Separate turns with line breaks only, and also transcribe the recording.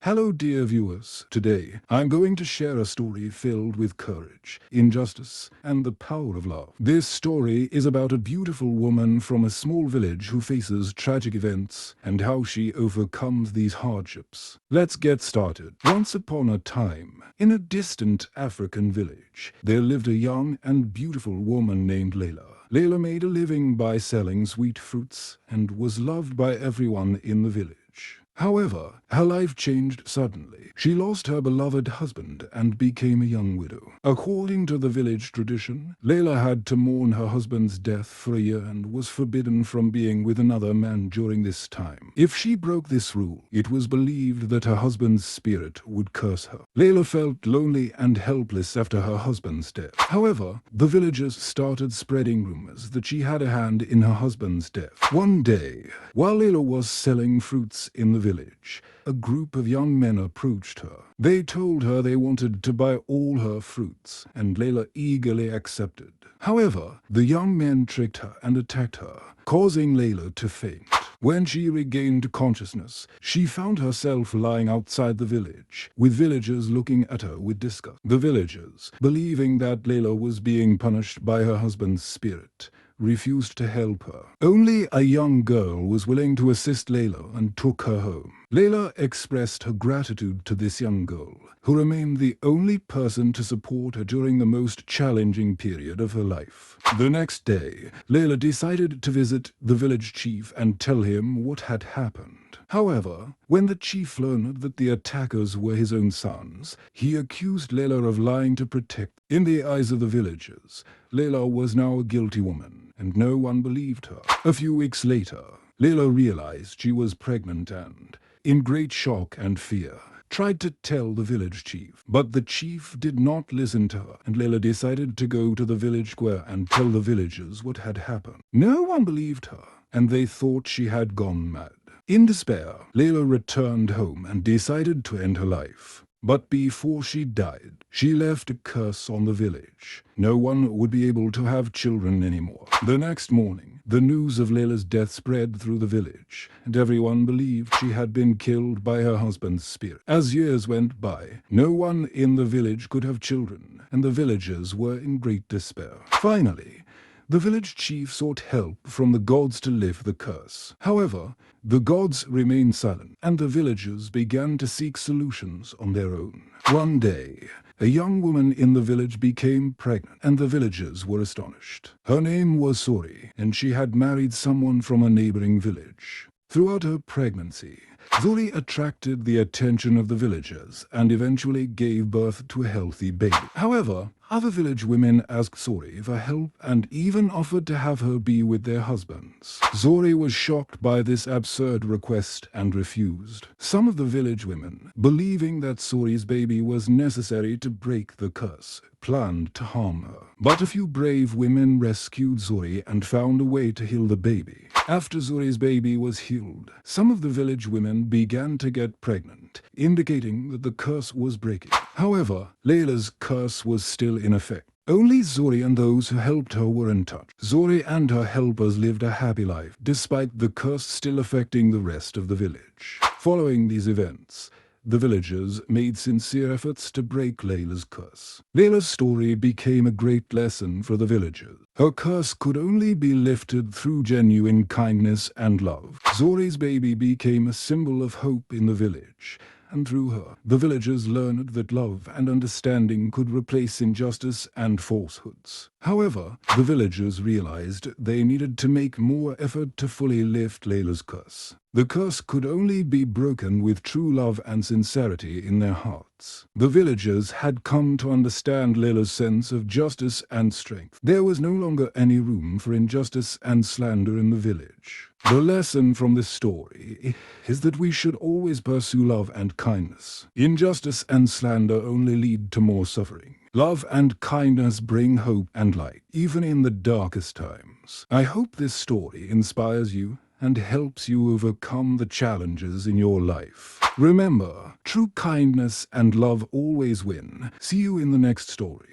Hello dear viewers, today I'm going to share a story filled with courage, injustice, and the power of love. This story is about a beautiful woman from a small village who faces tragic events and how she overcomes these hardships. Let's get started. Once upon a time, in a distant African village, there lived a young and beautiful woman named Laila. Laila made a living by selling sweet fruits and was loved by everyone in the village. However, her life changed suddenly. She lost her beloved husband and became a young widow. According to the village tradition, Laila had to mourn her husband's death for a year and was forbidden from being with another man during this time. If she broke this rule, it was believed that her husband's spirit would curse her. Laila felt lonely and helpless after her husband's death. However, the villagers started spreading rumors that she had a hand in her husband's death. One day, while Laila was selling fruits in the village, a group of young men approached her. They told her they wanted to buy all her fruits, and Laila eagerly accepted. However, the young men tricked her and attacked her, causing Laila to faint. When she regained consciousness, she found herself lying outside the village, with villagers looking at her with disgust. The villagers, believing that Laila was being punished by her husband's spirit, refused to help her. Only a young girl was willing to assist Laila and took her home. Laila expressed her gratitude to this young girl, who remained the only person to support her during the most challenging period of her life. The next day, Laila decided to visit the village chief and tell him what had happened. However, when the chief learned that the attackers were his own sons, he accused Laila of lying to protect. In the eyes of the villagers, Laila was now a guilty woman, and no one believed her. A few weeks later, Laila realized she was pregnant and, in great shock and fear, tried to tell the village chief. But the chief did not listen to her, and Laila decided to go to the village square and tell the villagers what had happened. No one believed her, and they thought she had gone mad. In despair, Laila returned home and decided to end her life. But before she died, she left a curse on the village. No one would be able to have children anymore. The next morning, the news of Laila's death spread through the village, and everyone believed she had been killed by her husband's spirit. As years went by, no one in the village could have children, and the villagers were in great despair. Finally, the village chief sought help from the gods to lift the curse. However, the gods remained silent, and the villagers began to seek solutions on their own. One day, a young woman in the village became pregnant, and the villagers were astonished. Her name was Sori, and she had married someone from a neighboring village. Throughout her pregnancy, Zuri attracted the attention of the villagers and eventually gave birth to a healthy baby. However, other village women asked Zori for help and even offered to have her be with their husbands. Zori was shocked by this absurd request and refused. Some of the village women, believing that Zori's baby was necessary to break the curse, planned to harm her. But a few brave women rescued Zori and found a way to heal the baby. After Zori's baby was healed, some of the village women began to get pregnant, indicating that the curse was breaking. However, Laila's curse was still in effect. Only Zori and those who helped her were in touch. Zori and her helpers lived a happy life, despite the curse still affecting the rest of the village. Following these events, the villagers made sincere efforts to break Laila's curse. Laila's story became a great lesson for the villagers. Her curse could only be lifted through genuine kindness and love. Zori's baby became a symbol of hope in the village, and through her, the villagers learned that love and understanding could replace injustice and falsehoods. However, the villagers realized they needed to make more effort to fully lift Laila's curse. The curse could only be broken with true love and sincerity in their hearts. The villagers had come to understand Laila's sense of justice and strength. There was no longer any room for injustice and slander in the village. The lesson from this story is that we should always pursue love and kindness. Injustice and slander only lead to more suffering. Love and kindness bring hope and light, even in the darkest times. I hope this story inspires you and helps you overcome the challenges in your life. Remember, true kindness and love always win. See you in the next story.